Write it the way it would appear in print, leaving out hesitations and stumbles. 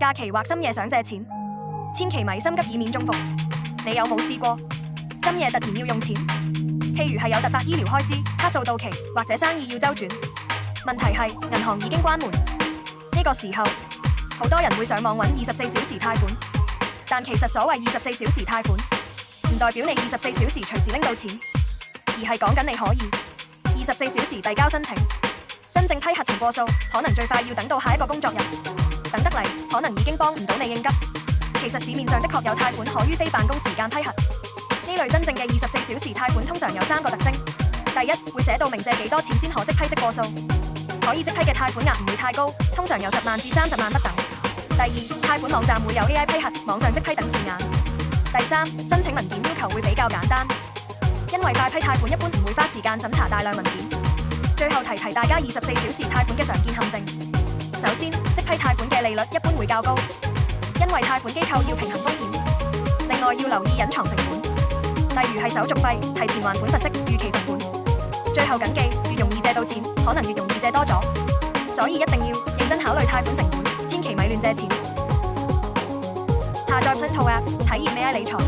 假期或深夜想借錢，千祈咪心急以免中伏。你有冇試過深夜突然要用錢？譬如係有突發醫療開支、卡數到期或者生意要周轉。問題係銀行已經關門，呢個時候好多人會上網揾24小時貸款，但其實所謂24小時貸款唔代表你24小時隨時拎到錢，而係講緊你可以24小時遞交申請，真正批核同過數可能最快要等到下一個工作日，等得嚟可能已經幫唔到你應急。其實市面上的確有貸款可於非辦公時間批核，呢類真正嘅24小時貸款通常有3個特徵：第一，會寫到明借幾多錢先可即批即過數，可以即批嘅貸款額唔會太高，通常由10萬至30萬不等；第二，貸款網站會有 AI 批核、網上即批等字眼；第三，申請文件要求會比較簡單，因為大批貸款一般唔會花時間審查大量文件。最後提提大家24小時貸款嘅常見陷阱。首先，即批貸款嘅利率一般會較高，因為貸款機構要平衡風險。另外要留意隱藏成本，例如係手續費、提前還款罰息、逾期罰款。最後謹記，越容易借到錢，可能越容易借多咗，所以一定要認真考慮貸款成本，千祈咪亂借錢。下載 Plato App，體驗 AI 理財。